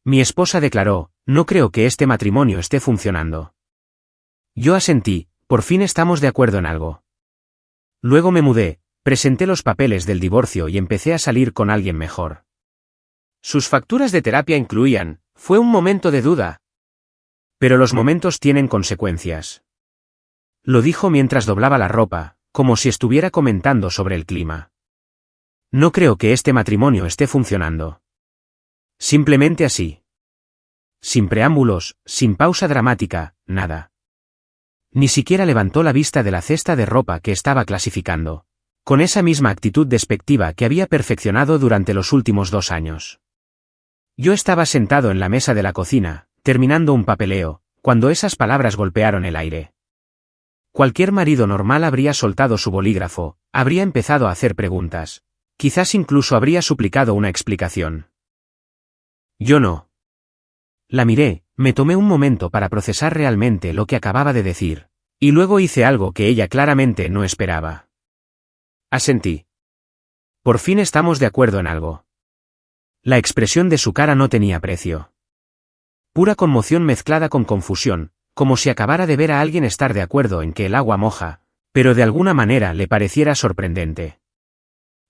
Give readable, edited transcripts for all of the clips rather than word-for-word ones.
Mi esposa declaró, no creo que este matrimonio esté funcionando. Yo asentí, por fin estamos de acuerdo en algo. Luego me mudé, presenté los papeles del divorcio y empecé a salir con alguien mejor. Sus facturas de terapia incluían, fue un momento de duda. Pero los momentos tienen consecuencias. Lo dijo mientras doblaba la ropa, como si estuviera comentando sobre el clima. No creo que este matrimonio esté funcionando. Simplemente así. Sin preámbulos, sin pausa dramática, nada. Ni siquiera levantó la vista de la cesta de ropa que estaba clasificando, con esa misma actitud despectiva que había perfeccionado durante los últimos 2 años. Yo estaba sentado en la mesa de la cocina, terminando un papeleo, cuando esas palabras golpearon el aire. Cualquier marido normal habría soltado su bolígrafo, habría empezado a hacer preguntas, quizás incluso habría suplicado una explicación. Yo no. La miré, me tomé un momento para procesar realmente lo que acababa de decir, y luego hice algo que ella claramente no esperaba. Asentí. Por fin estamos de acuerdo en algo. La expresión de su cara no tenía precio. Pura conmoción mezclada con confusión, como si acabara de ver a alguien estar de acuerdo en que el agua moja, pero de alguna manera le pareciera sorprendente.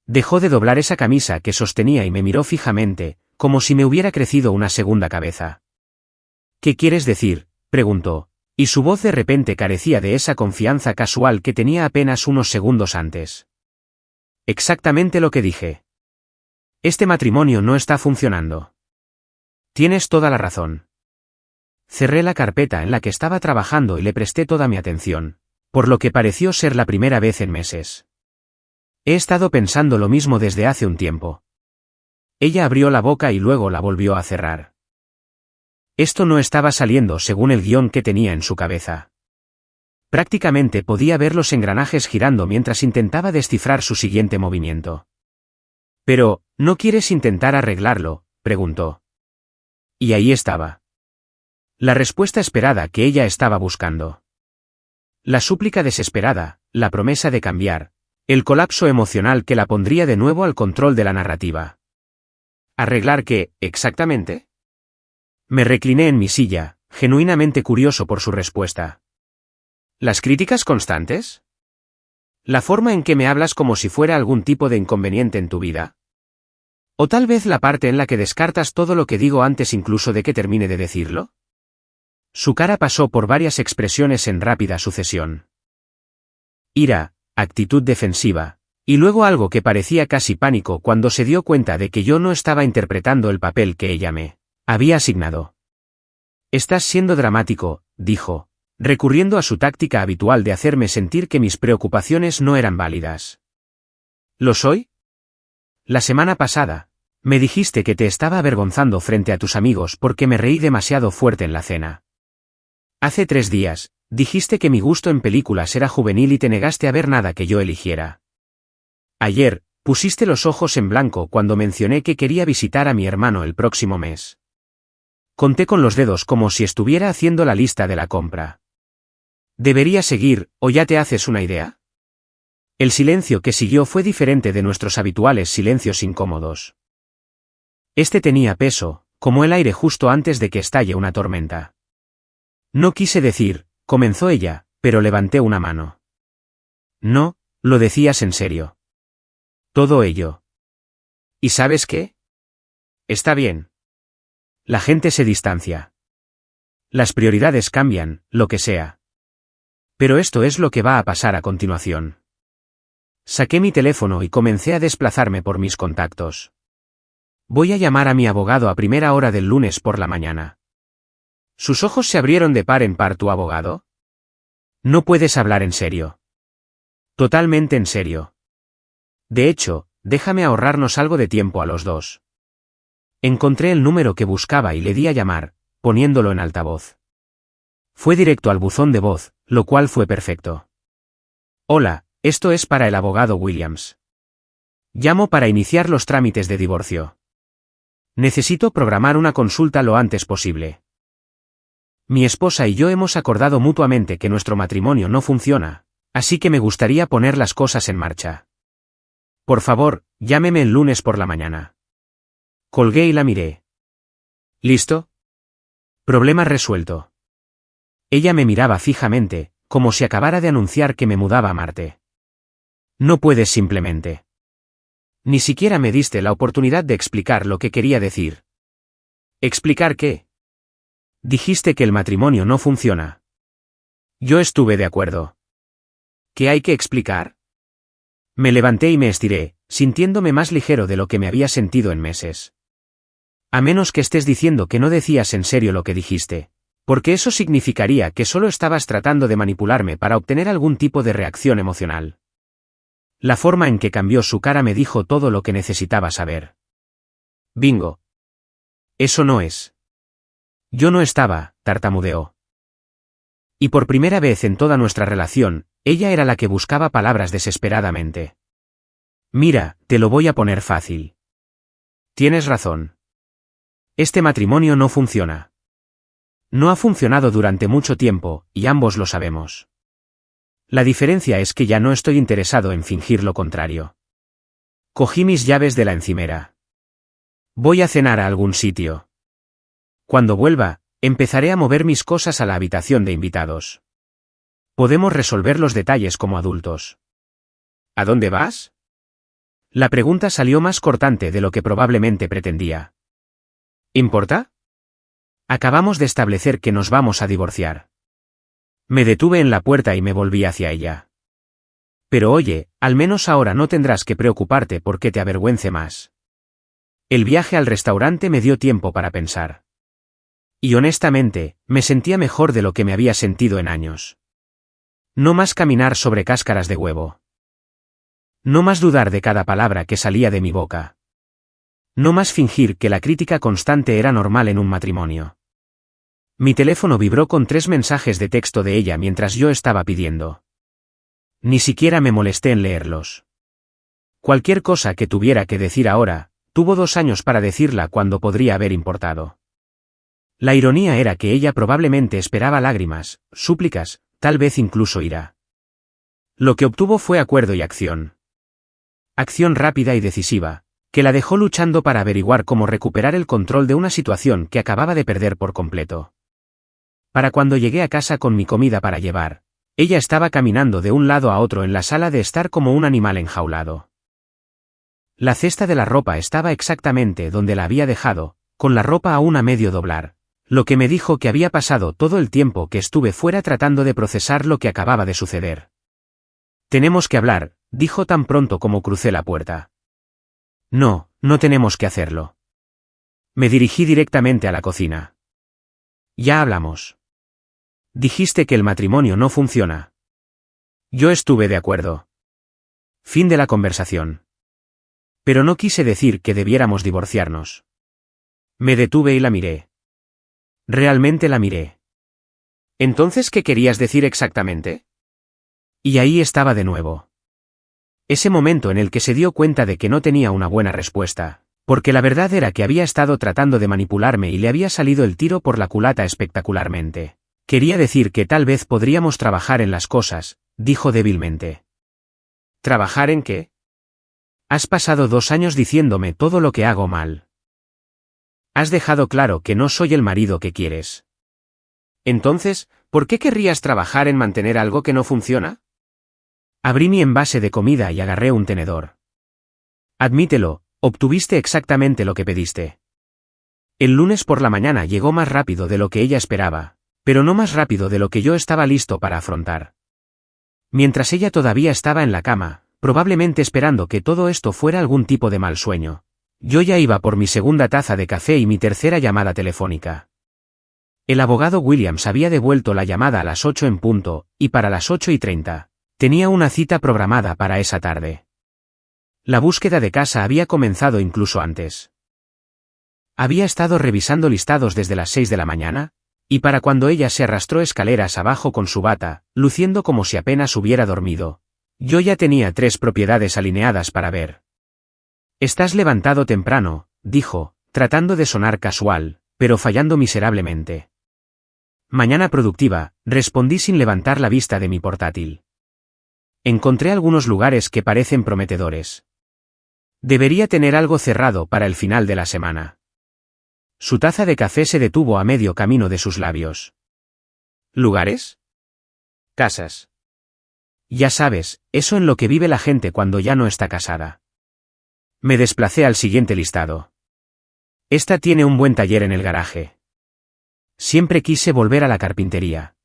Dejó de doblar esa camisa que sostenía y me miró fijamente, como si me hubiera crecido una segunda cabeza. ¿Qué quieres decir?, preguntó, y su voz de repente carecía de esa confianza casual que tenía apenas unos segundos antes. Exactamente lo que dije. Este matrimonio no está funcionando. Tienes toda la razón. Cerré la carpeta en la que estaba trabajando y le presté toda mi atención, por lo que pareció ser la primera vez en meses. He estado pensando lo mismo desde hace un tiempo. Ella abrió la boca y luego la volvió a cerrar. Esto no estaba saliendo según el guión que tenía en su cabeza. Prácticamente podía ver los engranajes girando mientras intentaba descifrar su siguiente movimiento. Pero, ¿no quieres intentar arreglarlo?, preguntó. Y ahí estaba. La respuesta esperada que ella estaba buscando. La súplica desesperada, la promesa de cambiar, el colapso emocional que la pondría de nuevo al control de la narrativa. ¿Arreglar qué, exactamente? Me recliné en mi silla, genuinamente curioso por su respuesta. ¿Las críticas constantes? ¿La forma en que me hablas como si fuera algún tipo de inconveniente en tu vida? ¿O tal vez la parte en la que descartas todo lo que digo antes incluso de que termine de decirlo? Su cara pasó por varias expresiones en rápida sucesión. Ira, actitud defensiva, y luego algo que parecía casi pánico cuando se dio cuenta de que yo no estaba interpretando el papel que ella me había asignado. Estás siendo dramático, dijo, recurriendo a su táctica habitual de hacerme sentir que mis preocupaciones no eran válidas. ¿Lo soy? La semana pasada, me dijiste que te estaba avergonzando frente a tus amigos porque me reí demasiado fuerte en la cena. Hace 3 días, dijiste que mi gusto en películas era juvenil y te negaste a ver nada que yo eligiera. Ayer, pusiste los ojos en blanco cuando mencioné que quería visitar a mi hermano el próximo mes. Conté con los dedos como si estuviera haciendo la lista de la compra. ¿Debería seguir, o ya te haces una idea? El silencio que siguió fue diferente de nuestros habituales silencios incómodos. Este tenía peso, como el aire justo antes de que estalle una tormenta. No quise decir, comenzó ella, pero levanté una mano. No, lo decías en serio. Todo ello. ¿Y sabes qué? Está bien. La gente se distancia. Las prioridades cambian, lo que sea. Pero esto es lo que va a pasar a continuación. Saqué mi teléfono y comencé a desplazarme por mis contactos. Voy a llamar a mi abogado a primera hora del lunes por la mañana. Sus ojos se abrieron de par en par. ¿Tu abogado? No puedes hablar en serio. Totalmente en serio. De hecho, déjame ahorrarnos algo de tiempo a los dos. Encontré el número que buscaba y le di a llamar, poniéndolo en altavoz. Fue directo al buzón de voz, lo cual fue perfecto. Hola, esto es para el abogado Williams. Llamo para iniciar los trámites de divorcio. Necesito programar una consulta lo antes posible. Mi esposa y yo hemos acordado mutuamente que nuestro matrimonio no funciona, así que me gustaría poner las cosas en marcha. Por favor, llámeme el lunes por la mañana. Colgué y la miré. ¿Listo? Problema resuelto. Ella me miraba fijamente, como si acabara de anunciar que me mudaba a Marte. No puedes simplemente. Ni siquiera me diste la oportunidad de explicar lo que quería decir. ¿Explicar qué? Dijiste que el matrimonio no funciona. Yo estuve de acuerdo. ¿Qué hay que explicar? Me levanté y me estiré, sintiéndome más ligero de lo que me había sentido en meses. A menos que estés diciendo que no decías en serio lo que dijiste, porque eso significaría que solo estabas tratando de manipularme para obtener algún tipo de reacción emocional. La forma en que cambió su cara me dijo todo lo que necesitaba saber. Bingo. Eso no es. Yo no estaba, tartamudeó. Y por primera vez en toda nuestra relación, ella era la que buscaba palabras desesperadamente. Mira, te lo voy a poner fácil. Tienes razón. Este matrimonio no funciona. No ha funcionado durante mucho tiempo, y ambos lo sabemos. La diferencia es que ya no estoy interesado en fingir lo contrario. Cogí mis llaves de la encimera. Voy a cenar a algún sitio. Cuando vuelva, empezaré a mover mis cosas a la habitación de invitados. Podemos resolver los detalles como adultos. ¿A dónde vas? La pregunta salió más cortante de lo que probablemente pretendía. ¿Importa? Acabamos de establecer que nos vamos a divorciar. Me detuve en la puerta y me volví hacia ella. Pero oye, al menos ahora no tendrás que preocuparte porque te avergüence más. El viaje al restaurante me dio tiempo para pensar. Y honestamente, me sentía mejor de lo que me había sentido en años. No más caminar sobre cáscaras de huevo. No más dudar de cada palabra que salía de mi boca. No más fingir que la crítica constante era normal en un matrimonio. Mi teléfono vibró con 3 mensajes de texto de ella mientras yo estaba pidiendo. Ni siquiera me molesté en leerlos. Cualquier cosa que tuviera que decir ahora, tuvo 2 años para decirla cuando podría haber importado. La ironía era que ella probablemente esperaba lágrimas, súplicas, tal vez incluso ira. Lo que obtuvo fue acuerdo y acción. Acción rápida y decisiva, que la dejó luchando para averiguar cómo recuperar el control de una situación que acababa de perder por completo. Para cuando llegué a casa con mi comida para llevar, ella estaba caminando de un lado a otro en la sala de estar como un animal enjaulado. La cesta de la ropa estaba exactamente donde la había dejado, con la ropa aún a medio doblar, lo que me dijo que había pasado todo el tiempo que estuve fuera tratando de procesar lo que acababa de suceder. Tenemos que hablar, dijo tan pronto como crucé la puerta. No, no tenemos que hacerlo. Me dirigí directamente a la cocina. Ya hablamos. Dijiste que el matrimonio no funciona. Yo estuve de acuerdo. Fin de la conversación. Pero no quise decir que debiéramos divorciarnos. Me detuve y la miré. Realmente la miré. ¿Entonces qué querías decir exactamente? Y ahí estaba de nuevo. Ese momento en el que se dio cuenta de que no tenía una buena respuesta, porque la verdad era que había estado tratando de manipularme y le había salido el tiro por la culata espectacularmente. Quería decir que tal vez podríamos trabajar en las cosas, dijo débilmente. ¿Trabajar en qué? Has pasado 2 años diciéndome todo lo que hago mal. Has dejado claro que no soy el marido que quieres. Entonces, ¿por qué querrías trabajar en mantener algo que no funciona? Abrí mi envase de comida y agarré un tenedor. Admítelo, obtuviste exactamente lo que pediste. El lunes por la mañana llegó más rápido de lo que ella esperaba, pero no más rápido de lo que yo estaba listo para afrontar. Mientras ella todavía estaba en la cama, probablemente esperando que todo esto fuera algún tipo de mal sueño, yo ya iba por mi segunda taza de café y mi tercera llamada telefónica. El abogado Williams había devuelto la llamada a las 8 en punto, y para las 8:30, tenía una cita programada para esa tarde. La búsqueda de casa había comenzado incluso antes. Había estado revisando listados desde las 6 de la mañana, y para cuando ella se arrastró escaleras abajo con su bata, luciendo como si apenas hubiera dormido, yo ya tenía 3 propiedades alineadas para ver. Estás levantado temprano, dijo, tratando de sonar casual, pero fallando miserablemente. Mañana productiva, respondí sin levantar la vista de mi portátil. Encontré algunos lugares que parecen prometedores. Debería tener algo cerrado para el final de la semana. Su taza de café se detuvo a medio camino de sus labios. ¿Lugares? Casas. Ya sabes, eso en lo que vive la gente cuando ya no está casada. Me desplacé al siguiente listado. Esta tiene un buen taller en el garaje. Siempre quise volver a la carpintería.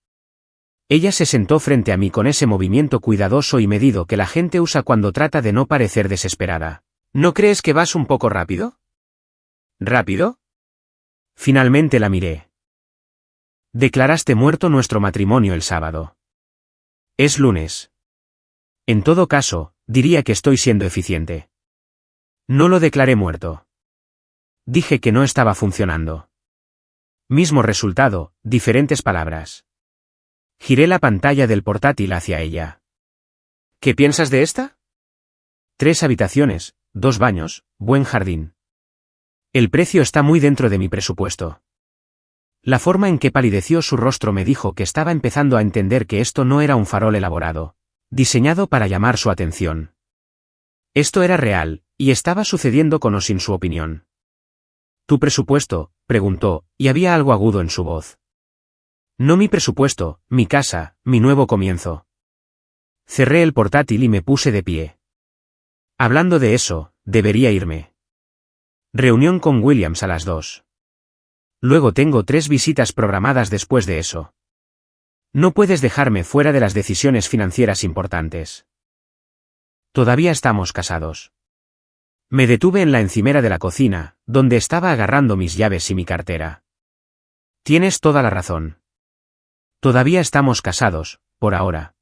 Ella se sentó frente a mí con ese movimiento cuidadoso y medido que la gente usa cuando trata de no parecer desesperada. ¿No crees que vas un poco rápido? ¿Rápido? Finalmente la miré. Declaraste muerto nuestro matrimonio el sábado. Es lunes. En todo caso, diría que estoy siendo eficiente. No lo declaré muerto. Dije que no estaba funcionando. Mismo resultado, diferentes palabras. Giré la pantalla del portátil hacia ella. ¿Qué piensas de esta? 3 habitaciones, 2 baños, buen jardín. El precio está muy dentro de mi presupuesto. La forma en que palideció su rostro me dijo que estaba empezando a entender que esto no era un farol elaborado, diseñado para llamar su atención. Esto era real, y estaba sucediendo con o sin su opinión. ¿Tu presupuesto?, preguntó, y había algo agudo en su voz. No mi presupuesto, mi casa, mi nuevo comienzo. Cerré el portátil y me puse de pie. Hablando de eso, debería irme. Reunión con Williams a las 2. Luego tengo 3 visitas programadas después de eso. No puedes dejarme fuera de las decisiones financieras importantes. Todavía estamos casados. Me detuve en la encimera de la cocina, donde estaba agarrando mis llaves y mi cartera. Tienes toda la razón. Todavía estamos casados, por ahora.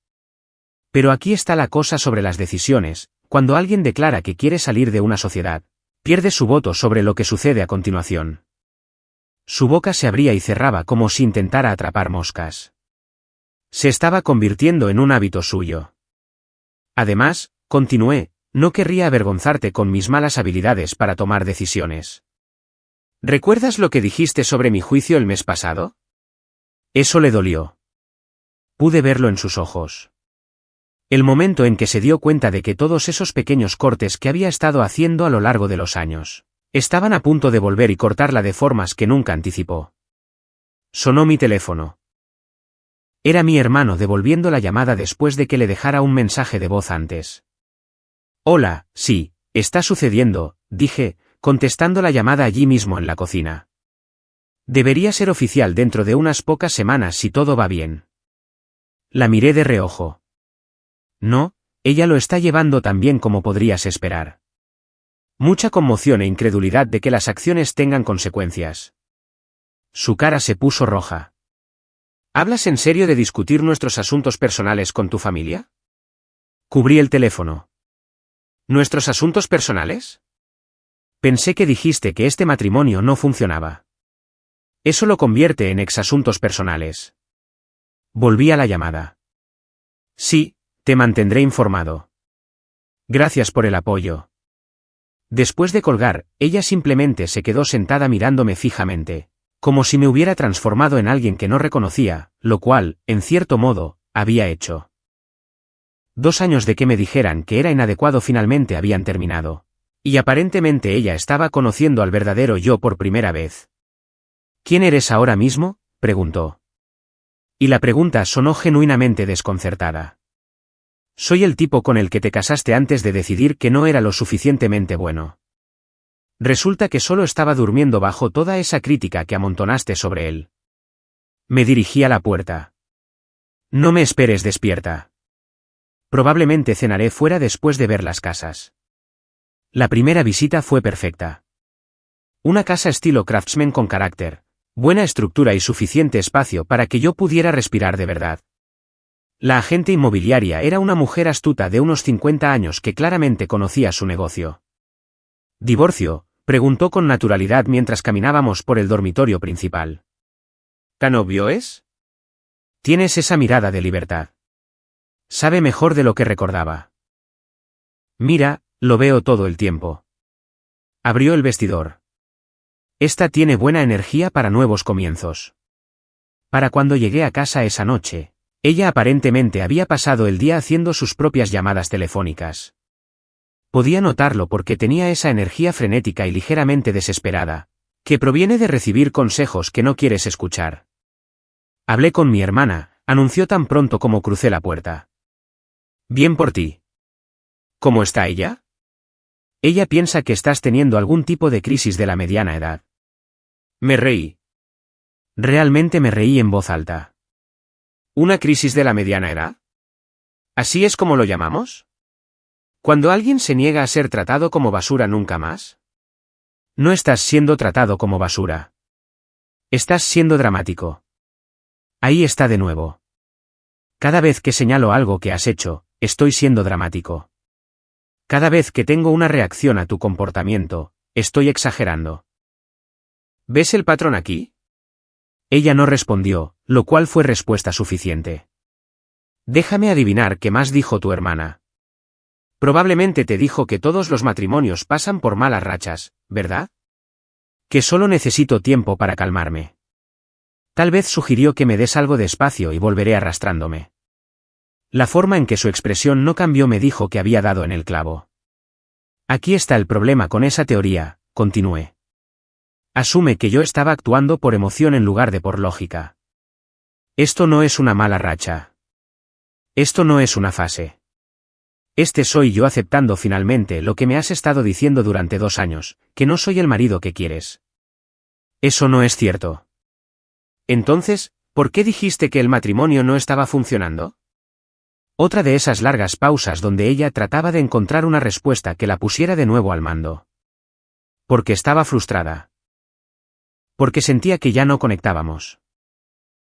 Pero aquí está la cosa sobre las decisiones: cuando alguien declara que quiere salir de una sociedad, pierde su voto sobre lo que sucede a continuación. Su boca se abría y cerraba como si intentara atrapar moscas. Se estaba convirtiendo en un hábito suyo. Además, continué, no querría avergonzarte con mis malas habilidades para tomar decisiones. ¿Recuerdas lo que dijiste sobre mi juicio el mes pasado? Eso le dolió. Pude verlo en sus ojos. El momento en que se dio cuenta de que todos esos pequeños cortes que había estado haciendo a lo largo de los años estaban a punto de volver y cortarla de formas que nunca anticipó. Sonó mi teléfono. Era mi hermano devolviendo la llamada después de que le dejara un mensaje de voz antes. Hola, sí, está sucediendo, dije, contestando la llamada allí mismo en la cocina. Debería ser oficial dentro de unas pocas semanas si todo va bien. La miré de reojo. No, ella lo está llevando tan bien como podrías esperar. Mucha conmoción e incredulidad de que las acciones tengan consecuencias. Su cara se puso roja. ¿Hablas en serio de discutir nuestros asuntos personales con tu familia? Cubrí el teléfono. ¿Nuestros asuntos personales? Pensé que dijiste que este matrimonio no funcionaba. Eso lo convierte en exasuntos personales. Volví a la llamada. Sí, te mantendré informado. Gracias por el apoyo. Después de colgar, ella simplemente se quedó sentada mirándome fijamente, como si me hubiera transformado en alguien que no reconocía, lo cual, en cierto modo, había hecho. 2 años de que me dijeran que era inadecuado finalmente habían terminado. Y aparentemente ella estaba conociendo al verdadero yo por primera vez. ¿Quién eres ahora mismo?, preguntó. Y la pregunta sonó genuinamente desconcertada. Soy el tipo con el que te casaste antes de decidir que no era lo suficientemente bueno. Resulta que solo estaba durmiendo bajo toda esa crítica que amontonaste sobre él. Me dirigí a la puerta. No me esperes despierta. Probablemente cenaré fuera después de ver las casas. La primera visita fue perfecta. Una casa estilo craftsman con carácter, buena estructura y suficiente espacio para que yo pudiera respirar de verdad. La agente inmobiliaria era una mujer astuta de unos 50 años que claramente conocía su negocio. ¿Divorcio?, preguntó con naturalidad mientras caminábamos por el dormitorio principal. ¿Tan obvio es? Tienes esa mirada de libertad. Sabe mejor de lo que recordaba. Mira, lo veo todo el tiempo. Abrió el vestidor. Esta tiene buena energía para nuevos comienzos. Para cuando llegué a casa esa noche, ella aparentemente había pasado el día haciendo sus propias llamadas telefónicas. Podía notarlo porque tenía esa energía frenética y ligeramente desesperada, Que proviene de recibir consejos que no quieres escuchar. Hablé con mi hermana, anunció tan pronto como crucé la puerta. Bien por ti. ¿Cómo está ella? Ella piensa que estás teniendo algún tipo de crisis de la mediana edad. Me reí. Realmente me reí en voz alta. ¿Una crisis de la mediana edad? ¿Así es como lo llamamos? ¿Cuando alguien se niega a ser tratado como basura nunca más? No estás siendo tratado como basura. Estás siendo dramático. Ahí está de nuevo. Cada vez que señalo algo que has hecho, estoy siendo dramático. Cada vez que tengo una reacción a tu comportamiento, estoy exagerando. ¿Ves el patrón aquí? Ella no respondió, lo cual fue respuesta suficiente. Déjame adivinar qué más dijo tu hermana. Probablemente te dijo que todos los matrimonios pasan por malas rachas, ¿verdad? Que solo necesito tiempo para calmarme. Tal vez sugirió que me des algo de espacio y volveré arrastrándome. La forma en que su expresión no cambió me dijo que había dado en el clavo. Aquí está el problema con esa teoría, continué. Asume que yo estaba actuando por emoción en lugar de por lógica. Esto no es una mala racha. Esto no es una fase. Este soy yo aceptando finalmente lo que me has estado diciendo durante 2 años, que no soy el marido que quieres. Eso no es cierto. Entonces, ¿por qué dijiste que el matrimonio no estaba funcionando? Otra de esas largas pausas donde ella trataba de encontrar una respuesta que la pusiera de nuevo al mando. Porque estaba frustrada. Porque sentía que ya no conectábamos.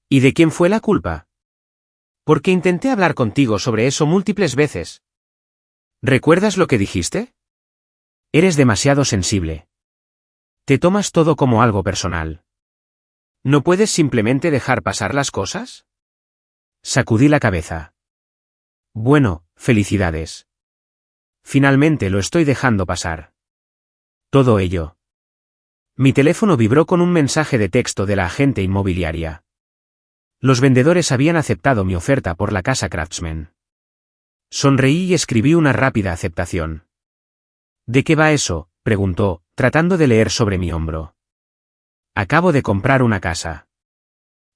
¿Y de quién fue la culpa? Porque intenté hablar contigo sobre eso múltiples veces. ¿Recuerdas lo que dijiste? Eres demasiado sensible. Te tomas todo como algo personal. ¿No puedes simplemente dejar pasar las cosas? Sacudí la cabeza. Bueno, felicidades. Finalmente lo estoy dejando pasar. Todo ello. Mi teléfono vibró con un mensaje de texto de la agente inmobiliaria. Los vendedores habían aceptado mi oferta por la casa Craftsman. Sonreí y escribí una rápida aceptación. ¿De qué va eso?, preguntó, tratando de leer sobre mi hombro. Acabo de comprar una casa.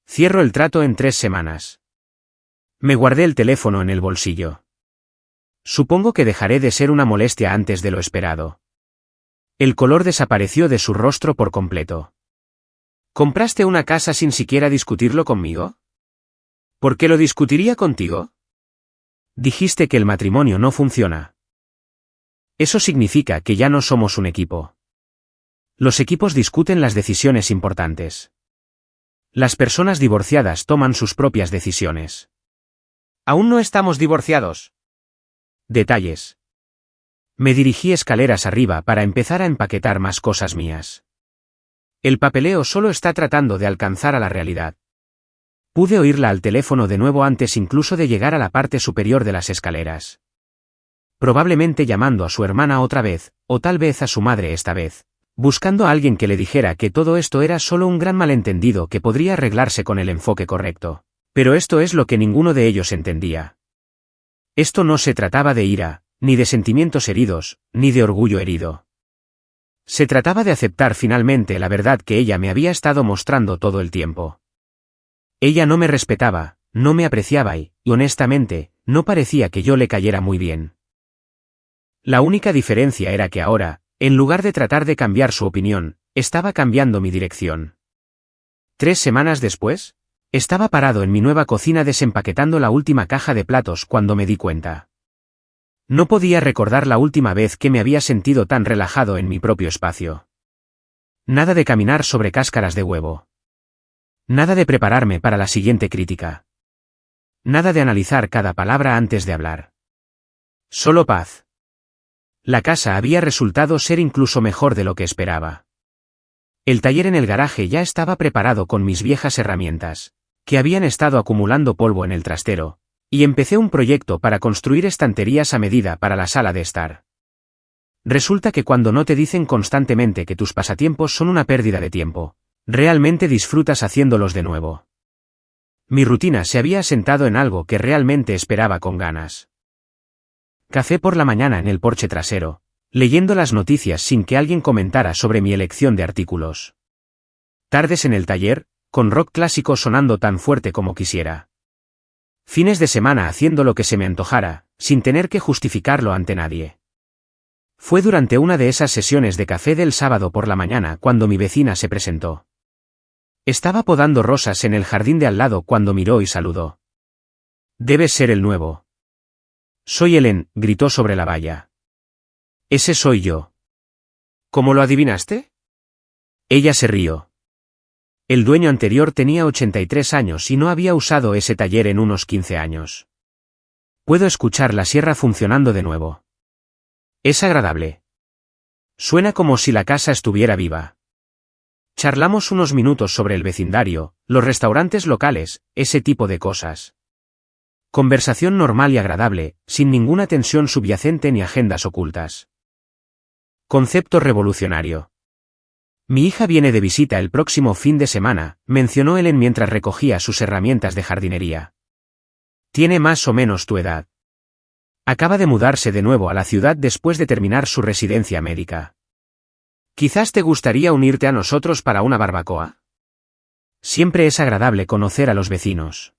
Cierro el trato en 3 semanas. Me guardé el teléfono en el bolsillo. Supongo que dejaré de ser una molestia antes de lo esperado. El color desapareció de su rostro por completo. ¿Compraste una casa sin siquiera discutirlo conmigo? ¿Por qué lo discutiría contigo? Dijiste que el matrimonio no funciona. Eso significa que ya no somos un equipo. Los equipos discuten las decisiones importantes. Las personas divorciadas toman sus propias decisiones. Aún no estamos divorciados. Detalles. Me dirigí escaleras arriba para empezar a empaquetar más cosas mías. El papeleo solo está tratando de alcanzar a la realidad. Pude oírla al teléfono de nuevo antes incluso de llegar a la parte superior de las escaleras. Probablemente llamando a su hermana otra vez, o tal vez a su madre esta vez, buscando a alguien que le dijera que todo esto era solo un gran malentendido que podría arreglarse con el enfoque correcto. Pero esto es lo que ninguno de ellos entendía. Esto no se trataba de ira, ni de sentimientos heridos, ni de orgullo herido. Se trataba de aceptar finalmente la verdad que ella me había estado mostrando todo el tiempo. Ella no me respetaba, no me apreciaba y, honestamente, no parecía que yo le cayera muy bien. La única diferencia era que ahora, en lugar de tratar de cambiar su opinión, estaba cambiando mi dirección. 3 semanas después, estaba parado en mi nueva cocina desempaquetando la última caja de platos cuando me di cuenta. No podía recordar la última vez que me había sentido tan relajado en mi propio espacio. Nada de caminar sobre cáscaras de huevo. Nada de prepararme para la siguiente crítica. Nada de analizar cada palabra antes de hablar. Solo paz. La casa había resultado ser incluso mejor de lo que esperaba. El taller en el garaje ya estaba preparado con mis viejas herramientas, que habían estado acumulando polvo en el trastero, y empecé un proyecto para construir estanterías a medida para la sala de estar. Resulta que cuando no te dicen constantemente que tus pasatiempos son una pérdida de tiempo, realmente disfrutas haciéndolos de nuevo. Mi rutina se había asentado en algo que realmente esperaba con ganas. Café por la mañana en el porche trasero, leyendo las noticias sin que alguien comentara sobre mi elección de artículos. Tardes en el taller, con rock clásico sonando tan fuerte como quisiera. Fines de semana haciendo lo que se me antojara, sin tener que justificarlo ante nadie. Fue durante una de esas sesiones de café del sábado por la mañana cuando mi vecina se presentó. Estaba podando rosas en el jardín de al lado cuando miró y saludó. «Debes ser el nuevo». «Soy Helen», gritó sobre la valla. «Ese soy yo». «¿Cómo lo adivinaste?» Ella se rió. El dueño anterior tenía 83 años y no había usado ese taller en unos 15 años. Puedo escuchar la sierra funcionando de nuevo. Es agradable. Suena como si la casa estuviera viva. Charlamos unos minutos sobre el vecindario, los restaurantes locales, ese tipo de cosas. Conversación normal y agradable, sin ninguna tensión subyacente ni agendas ocultas. Concepto revolucionario. Mi hija viene de visita el próximo fin de semana, mencionó Helen mientras recogía sus herramientas de jardinería. Tiene más o menos tu edad. Acaba de mudarse de nuevo a la ciudad después de terminar su residencia médica. ¿Quizás te gustaría unirte a nosotros para una barbacoa? Siempre es agradable conocer a los vecinos.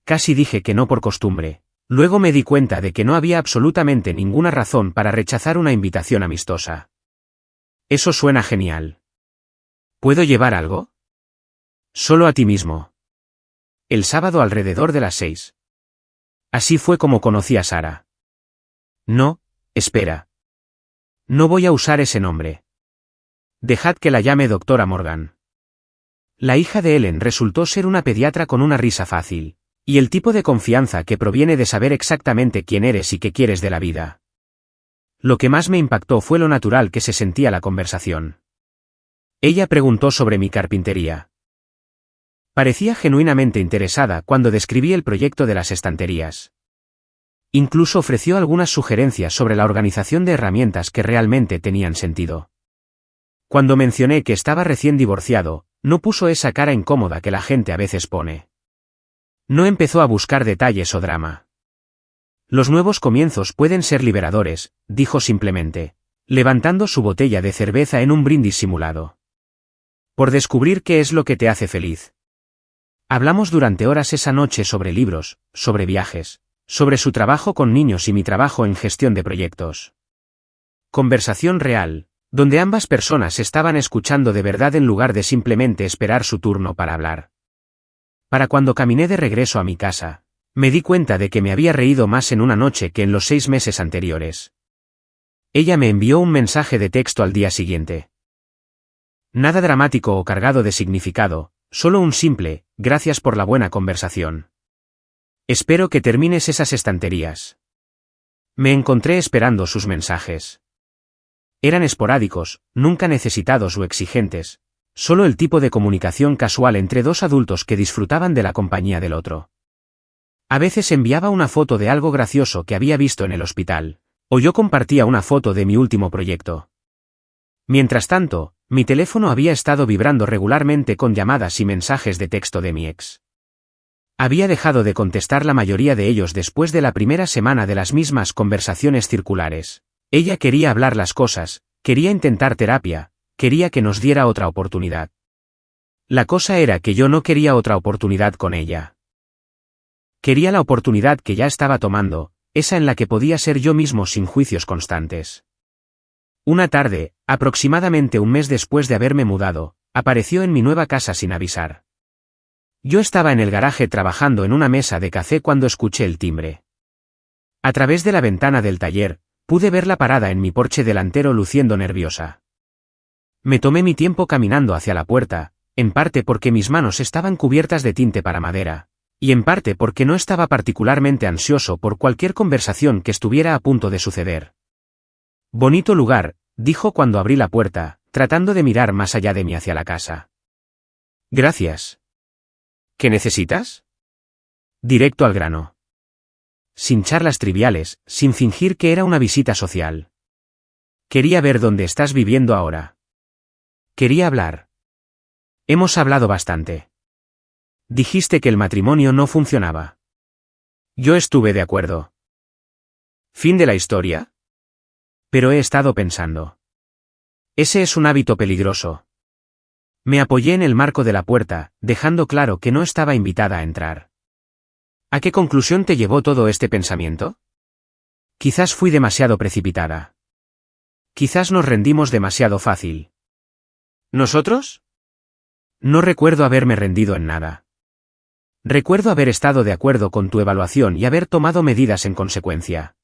Casi dije que no por costumbre. Luego me di cuenta de que no había absolutamente ninguna razón para rechazar una invitación amistosa. Eso suena genial. ¿Puedo llevar algo? Solo a ti mismo. El sábado alrededor de las 6. Así fue como conocí a Sara. No, espera. No voy a usar ese nombre. Dejad que la llame doctora Morgan. La hija de Helen resultó ser una pediatra con una risa fácil, y el tipo de confianza que proviene de saber exactamente quién eres y qué quieres de la vida. Lo que más me impactó fue lo natural que se sentía la conversación. Ella preguntó sobre mi carpintería. Parecía genuinamente interesada cuando describí el proyecto de las estanterías. Incluso ofreció algunas sugerencias sobre la organización de herramientas que realmente tenían sentido. Cuando mencioné que estaba recién divorciado, no puso esa cara incómoda que la gente a veces pone. No empezó a buscar detalles o drama. Los nuevos comienzos pueden ser liberadores, dijo simplemente, levantando su botella de cerveza en un brindis simulado. Por descubrir qué es lo que te hace feliz. Hablamos durante horas esa noche sobre libros, sobre viajes, sobre su trabajo con niños y mi trabajo en gestión de proyectos. Conversación real, donde ambas personas estaban escuchando de verdad en lugar de simplemente esperar su turno para hablar. Para cuando caminé de regreso a mi casa, me di cuenta de que me había reído más en una noche que en los 6 meses anteriores. Ella me envió un mensaje de texto al día siguiente. Nada dramático o cargado de significado, solo un simple, gracias por la buena conversación. Espero que termines esas estanterías. Me encontré esperando sus mensajes. Eran esporádicos, nunca necesitados o exigentes, solo el tipo de comunicación casual entre dos adultos que disfrutaban de la compañía del otro. A veces enviaba una foto de algo gracioso que había visto en el hospital, o yo compartía una foto de mi último proyecto. Mientras tanto, mi teléfono había estado vibrando regularmente con llamadas y mensajes de texto de mi ex. Había dejado de contestar la mayoría de ellos después de la primera semana de las mismas conversaciones circulares. Ella quería hablar las cosas, quería intentar terapia, quería que nos diera otra oportunidad. La cosa era que yo no quería otra oportunidad con ella. Quería la oportunidad que ya estaba tomando, esa en la que podía ser yo mismo sin juicios constantes. Una tarde, aproximadamente un mes después de haberme mudado, apareció en mi nueva casa sin avisar. Yo estaba en el garaje trabajando en una mesa de café cuando escuché el timbre. A través de la ventana del taller, pude verla parada en mi porche delantero luciendo nerviosa. Me tomé mi tiempo caminando hacia la puerta, en parte porque mis manos estaban cubiertas de tinte para madera, y en parte porque no estaba particularmente ansioso por cualquier conversación que estuviera a punto de suceder. Bonito lugar, dijo cuando abrí la puerta, tratando de mirar más allá de mí hacia la casa. Gracias. ¿Qué necesitas? Directo al grano. Sin charlas triviales, sin fingir que era una visita social. Quería ver dónde estás viviendo ahora. Quería hablar. Hemos hablado bastante. Dijiste que el matrimonio no funcionaba. Yo estuve de acuerdo. ¿Fin de la historia? Pero he estado pensando. Ese es un hábito peligroso. Me apoyé en el marco de la puerta, dejando claro que no estaba invitada a entrar. ¿A qué conclusión te llevó todo este pensamiento? Quizás fui demasiado precipitada. Quizás nos rendimos demasiado fácil. ¿Nosotros? No recuerdo haberme rendido en nada. Recuerdo haber estado de acuerdo con tu evaluación y haber tomado medidas en consecuencia.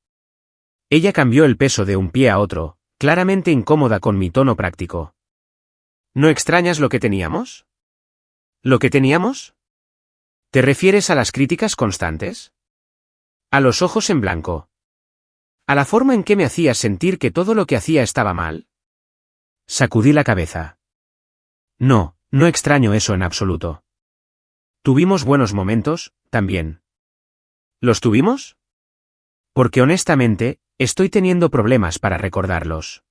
Ella cambió el peso de un pie a otro, claramente incómoda con mi tono práctico. ¿No extrañas lo que teníamos? ¿Lo que teníamos? ¿Te refieres a las críticas constantes? ¿A los ojos en blanco? ¿A la forma en que me hacías sentir que todo lo que hacía estaba mal? Sacudí la cabeza. No, no extraño eso en absoluto. Tuvimos buenos momentos, también. ¿Los tuvimos? Porque honestamente, estoy teniendo problemas para recordarlos.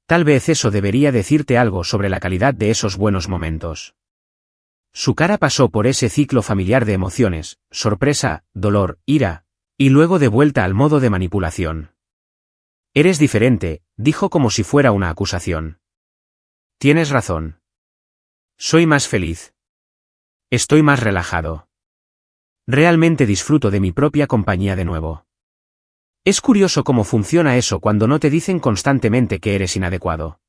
Tal vez eso debería decirte algo sobre la calidad de esos buenos momentos. Su cara pasó por ese ciclo familiar de emociones, sorpresa, dolor, ira, y luego de vuelta al modo de manipulación. Eres diferente, dijo como si fuera una acusación. Tienes razón. Soy más feliz. Estoy más relajado. Realmente disfruto de mi propia compañía de nuevo. Es curioso cómo funciona eso cuando no te dicen constantemente que eres inadecuado.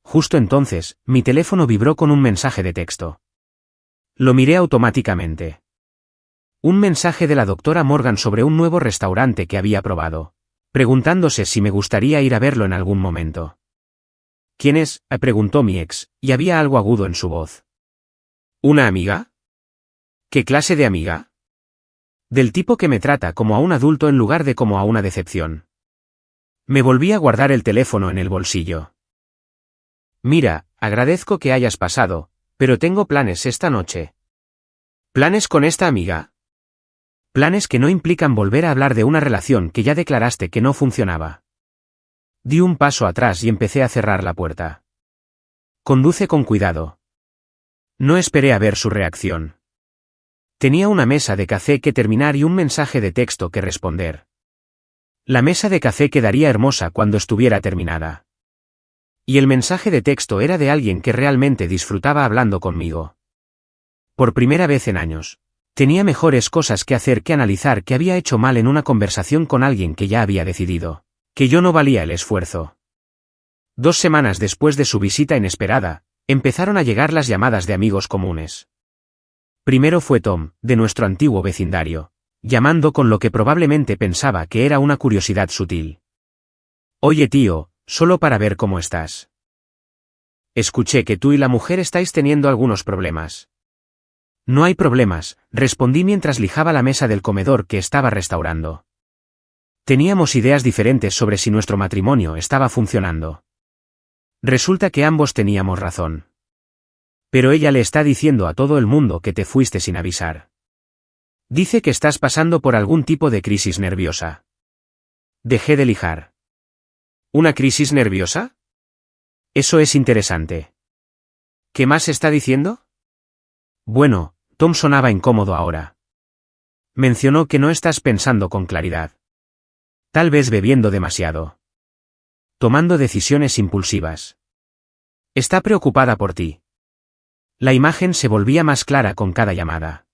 Justo entonces, mi teléfono vibró con un mensaje de texto. Lo miré automáticamente. Un mensaje de la doctora Morgan sobre un nuevo restaurante que había probado, preguntándose si me gustaría ir a verlo en algún momento. ¿Quién es?, preguntó mi ex, y había algo agudo en su voz. ¿Una amiga? ¿Qué clase de amiga? Del tipo que me trata como a un adulto en lugar de como a una decepción. Me volví a guardar el teléfono en el bolsillo. Mira, agradezco que hayas pasado, pero tengo planes esta noche. ¿Planes con esta amiga? Planes que no implican volver a hablar de una relación que ya declaraste que no funcionaba. Di un paso atrás y empecé a cerrar la puerta. Conduce con cuidado. No esperé a ver su reacción. Tenía una mesa de café que terminar y un mensaje de texto que responder. La mesa de café quedaría hermosa cuando estuviera terminada. Y el mensaje de texto era de alguien que realmente disfrutaba hablando conmigo. Por primera vez en años, tenía mejores cosas que hacer que analizar que había hecho mal en una conversación con alguien que ya había decidido que yo no valía el esfuerzo. 2 semanas después de su visita inesperada, empezaron a llegar las llamadas de amigos comunes. Primero fue Tom, de nuestro antiguo vecindario, llamando con lo que probablemente pensaba que era una curiosidad sutil. Oye tío, solo para ver cómo estás. Escuché que tú y la mujer estáis teniendo algunos problemas. No hay problemas, respondí mientras lijaba la mesa del comedor que estaba restaurando. Teníamos ideas diferentes sobre si nuestro matrimonio estaba funcionando. Resulta que ambos teníamos razón. Pero ella le está diciendo a todo el mundo que te fuiste sin avisar. Dice que estás pasando por algún tipo de crisis nerviosa. Dejé de lijar. ¿Una crisis nerviosa? Eso es interesante. ¿Qué más está diciendo? Bueno, Tom sonaba incómodo ahora. Mencionó que no estás pensando con claridad. Tal vez bebiendo demasiado. Tomando decisiones impulsivas. Está preocupada por ti. La imagen se volvía más clara con cada llamada.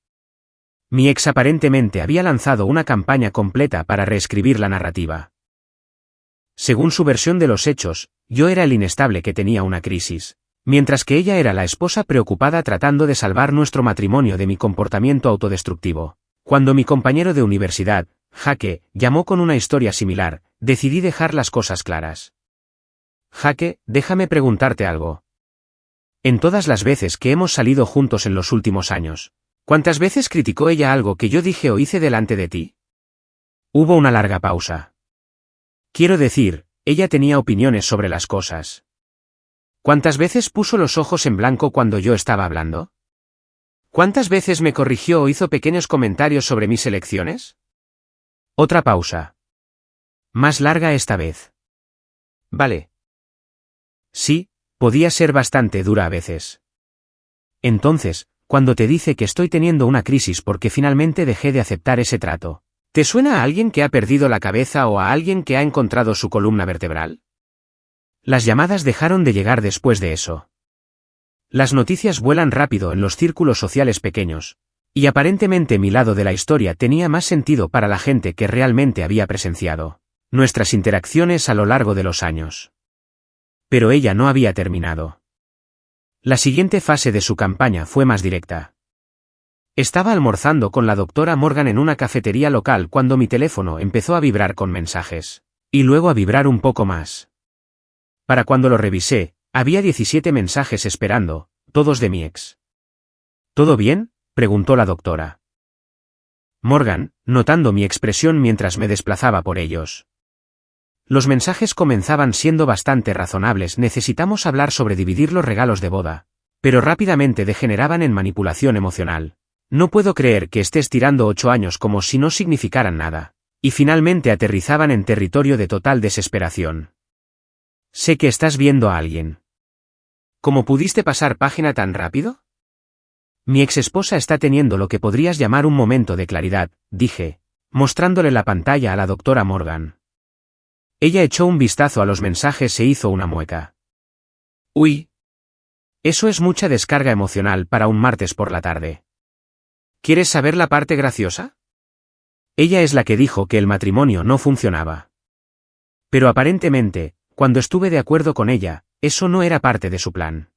Mi ex aparentemente había lanzado una campaña completa para reescribir la narrativa. Según su versión de los hechos, yo era el inestable que tenía una crisis, mientras que ella era la esposa preocupada tratando de salvar nuestro matrimonio de mi comportamiento autodestructivo. Cuando mi compañero de universidad, Jake, llamó con una historia similar, decidí dejar las cosas claras. Jake, déjame preguntarte algo. En todas las veces que hemos salido juntos en los últimos años, ¿cuántas veces criticó ella algo que yo dije o hice delante de ti? Hubo una larga pausa. Quiero decir, ella tenía opiniones sobre las cosas. ¿Cuántas veces puso los ojos en blanco cuando yo estaba hablando? ¿Cuántas veces me corrigió o hizo pequeños comentarios sobre mis elecciones? Otra pausa. Más larga esta vez. Vale. Sí, podía ser bastante dura a veces. Entonces, cuando te dice que estoy teniendo una crisis porque finalmente dejé de aceptar ese trato, ¿te suena a alguien que ha perdido la cabeza o a alguien que ha encontrado su columna vertebral? Las llamadas dejaron de llegar después de eso. Las noticias vuelan rápido en los círculos sociales pequeños, y aparentemente mi lado de la historia tenía más sentido para la gente que realmente había presenciado nuestras interacciones a lo largo de los años. Pero ella no había terminado. La siguiente fase de su campaña fue más directa. Estaba almorzando con la doctora Morgan en una cafetería local cuando mi teléfono empezó a vibrar con mensajes, y luego a vibrar un poco más. Para cuando lo revisé, había 17 mensajes esperando, todos de mi ex. ¿Todo bien?, preguntó la doctora Morgan, notando mi expresión mientras me desplazaba por ellos. Los mensajes comenzaban siendo bastante razonables. Necesitamos hablar sobre dividir los regalos de boda, pero rápidamente degeneraban en manipulación emocional. No puedo creer que estés tirando 8 años como si no significaran nada. Y finalmente aterrizaban en territorio de total desesperación. Sé que estás viendo a alguien. ¿Cómo pudiste pasar página tan rápido? Mi exesposa está teniendo lo que podrías llamar un momento de claridad, dije, mostrándole la pantalla a la doctora Morgan. Ella echó un vistazo a los mensajes e hizo una mueca. Uy. Eso es mucha descarga emocional para un martes por la tarde. ¿Quieres saber la parte graciosa? Ella es la que dijo que el matrimonio no funcionaba. Pero aparentemente, cuando estuve de acuerdo con ella, eso no era parte de su plan.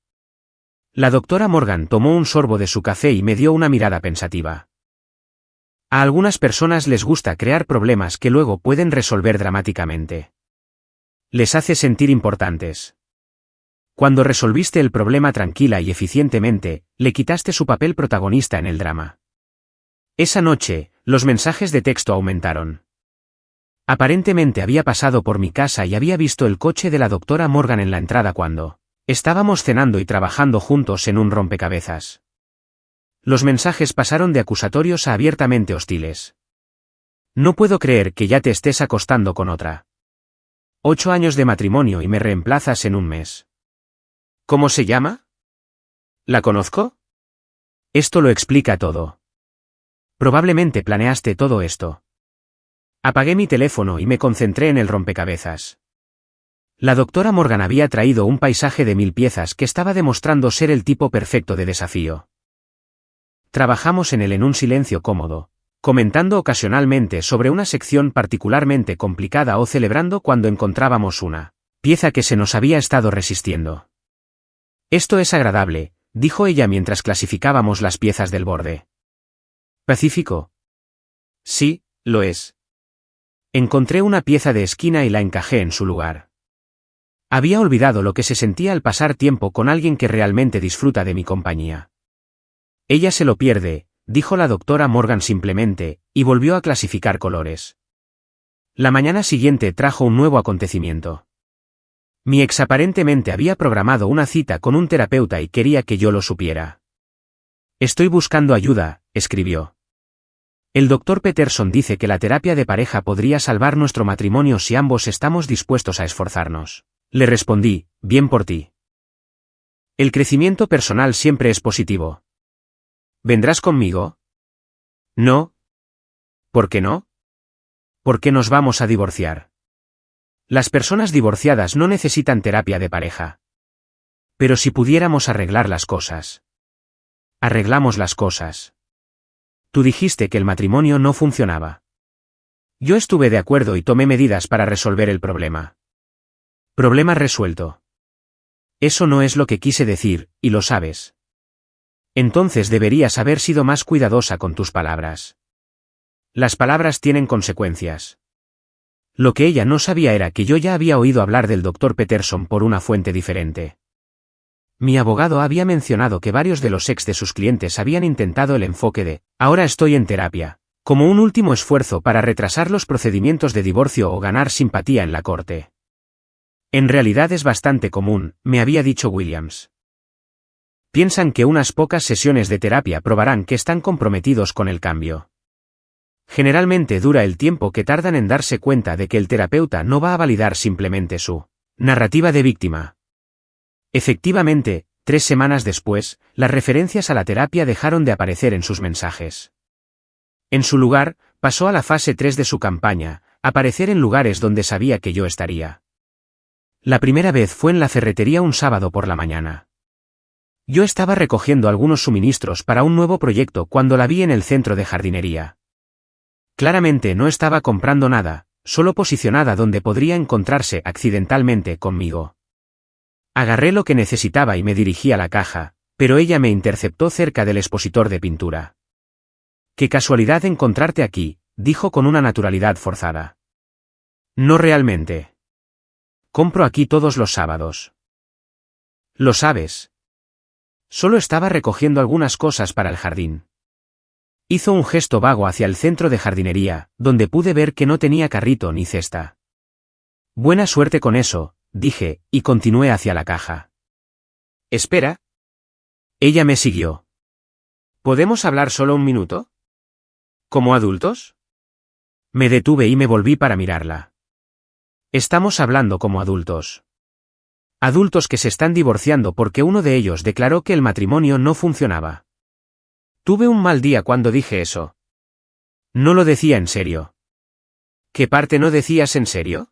La doctora Morgan tomó un sorbo de su café y me dio una mirada pensativa. A algunas personas les gusta crear problemas que luego pueden resolver dramáticamente. Les hace sentir importantes. Cuando resolviste el problema tranquila y eficientemente, le quitaste su papel protagonista en el drama. Esa noche, los mensajes de texto aumentaron. Aparentemente había pasado por mi casa y había visto el coche de la doctora Morgan en la entrada cuando estábamos cenando y trabajando juntos en un rompecabezas. Los mensajes pasaron de acusatorios a abiertamente hostiles. No puedo creer que ya te estés acostando con otra. 8 años de matrimonio y me reemplazas en un mes. ¿Cómo se llama? ¿La conozco? Esto lo explica todo. Probablemente planeaste todo esto. Apagué mi teléfono y me concentré en el rompecabezas. La doctora Morgan había traído un paisaje de 1000 piezas que estaba demostrando ser el tipo perfecto de desafío. Trabajamos en él en un silencio cómodo, comentando ocasionalmente sobre una sección particularmente complicada o celebrando cuando encontrábamos una pieza que se nos había estado resistiendo. Esto es agradable, dijo ella mientras clasificábamos las piezas del borde. ¿Pacífico? Sí, lo es. Encontré una pieza de esquina y la encajé en su lugar. Había olvidado lo que se sentía al pasar tiempo con alguien que realmente disfruta de mi compañía. Ella se lo pierde, dijo la doctora Morgan simplemente, y volvió a clasificar colores. La mañana siguiente trajo un nuevo acontecimiento. Mi ex aparentemente había programado una cita con un terapeuta y quería que yo lo supiera. Estoy buscando ayuda, escribió. El doctor Peterson dice que la terapia de pareja podría salvar nuestro matrimonio si ambos estamos dispuestos a esforzarnos. Le respondí, bien por ti. El crecimiento personal siempre es positivo. ¿Vendrás conmigo? No. ¿Por qué no? ¿Por qué nos vamos a divorciar? Las personas divorciadas no necesitan terapia de pareja. Pero si pudiéramos arreglar las cosas. Arreglamos las cosas. Tú dijiste que el matrimonio no funcionaba. Yo estuve de acuerdo y tomé medidas para resolver el problema. Problema resuelto. Eso no es lo que quise decir, y lo sabes. Entonces deberías haber sido más cuidadosa con tus palabras. Las palabras tienen consecuencias. Lo que ella no sabía era que yo ya había oído hablar del Dr. Peterson por una fuente diferente. Mi abogado había mencionado que varios de los ex de sus clientes habían intentado el enfoque de «ahora estoy en terapia», como un último esfuerzo para retrasar los procedimientos de divorcio o ganar simpatía en la corte. En realidad es bastante común, me había dicho Williams. Piensan que unas pocas sesiones de terapia probarán que están comprometidos con el cambio. Generalmente dura el tiempo que tardan en darse cuenta de que el terapeuta no va a validar simplemente su narrativa de víctima. Efectivamente, 3 semanas después, las referencias a la terapia dejaron de aparecer en sus mensajes. En su lugar, pasó a la fase 3 de su campaña, aparecer en lugares donde sabía que yo estaría. La primera vez fue en la ferretería un sábado por la mañana. Yo estaba recogiendo algunos suministros para un nuevo proyecto cuando la vi en el centro de jardinería. Claramente no estaba comprando nada, solo posicionada donde podría encontrarse accidentalmente conmigo. Agarré lo que necesitaba y me dirigí a la caja, pero ella me interceptó cerca del expositor de pintura. «Qué casualidad encontrarte aquí», dijo con una naturalidad forzada. «No realmente. Compro aquí todos los sábados». «Lo sabes». Solo estaba recogiendo algunas cosas para el jardín. Hizo un gesto vago hacia el centro de jardinería, donde pude ver que no tenía carrito ni cesta. «Buena suerte con eso», dije, y continué hacia la caja. «Espera». Ella me siguió. «¿Podemos hablar solo un minuto? ¿Como adultos?» Me detuve y me volví para mirarla. «Estamos hablando como adultos. Adultos que se están divorciando porque uno de ellos declaró que el matrimonio no funcionaba». Tuve un mal día cuando dije eso. No lo decía en serio. ¿Qué parte no decías en serio?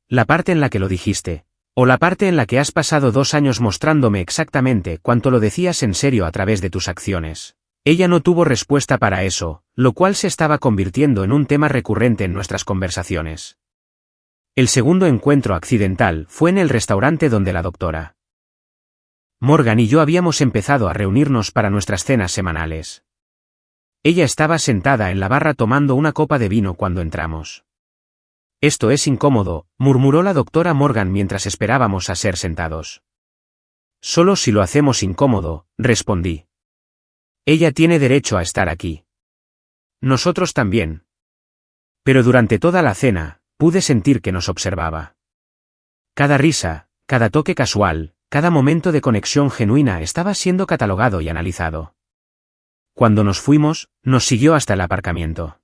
La parte en la que lo dijiste, o la parte en la que has pasado 2 años mostrándome exactamente cuánto lo decías en serio a través de tus acciones. Ella no tuvo respuesta para eso, lo cual se estaba convirtiendo en un tema recurrente en nuestras conversaciones. El segundo encuentro accidental fue en el restaurante donde la doctora Morgan y yo habíamos empezado a reunirnos para nuestras cenas semanales. Ella estaba sentada en la barra tomando una copa de vino cuando entramos. «Esto es incómodo», murmuró la doctora Morgan mientras esperábamos a ser sentados. «Solo si lo hacemos incómodo», respondí. «Ella tiene derecho a estar aquí. Nosotros también». Pero durante toda la cena, pude sentir que nos observaba. Cada risa, cada toque casual, cada momento de conexión genuina estaba siendo catalogado y analizado. Cuando nos fuimos, nos siguió hasta el aparcamiento.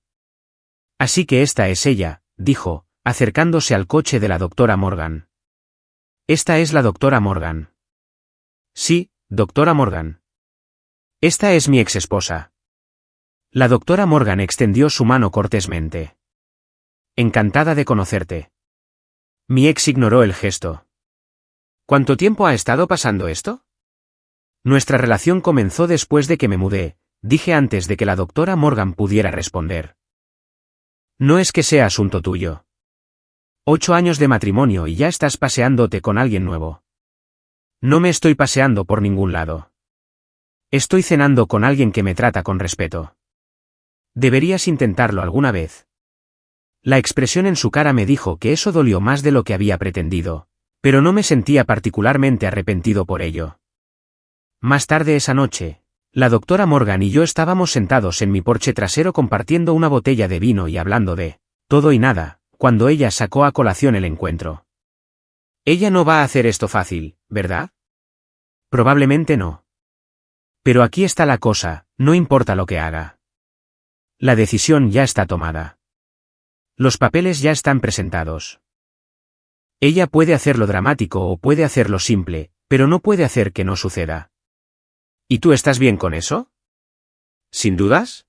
«Así que esta es ella», dijo, acercándose al coche de la doctora Morgan. «Esta es la doctora Morgan». «Sí, doctora Morgan. Esta es mi exesposa». La doctora Morgan extendió su mano cortésmente. «Encantada de conocerte». Mi ex ignoró el gesto. «¿Cuánto tiempo ha estado pasando esto?» «Nuestra relación comenzó después de que me mudé», dije antes de que la doctora Morgan pudiera responder. «No es que sea asunto tuyo. 8 años de matrimonio y ya estás paseándote con alguien nuevo». «No me estoy paseando por ningún lado. Estoy cenando con alguien que me trata con respeto. Deberías intentarlo alguna vez». La expresión en su cara me dijo que eso dolió más de lo que había pretendido, pero no me sentía particularmente arrepentido por ello. Más tarde esa noche, la doctora Morgan y yo estábamos sentados en mi porche trasero compartiendo una botella de vino y hablando de todo y nada, cuando ella sacó a colación el encuentro. «Ella no va a hacer esto fácil, ¿verdad?» «Probablemente no. Pero aquí está la cosa, no importa lo que haga. La decisión ya está tomada. Los papeles ya están presentados. Ella puede hacerlo dramático o puede hacerlo simple, pero no puede hacer que no suceda». «¿Y tú estás bien con eso? ¿Sin dudas?»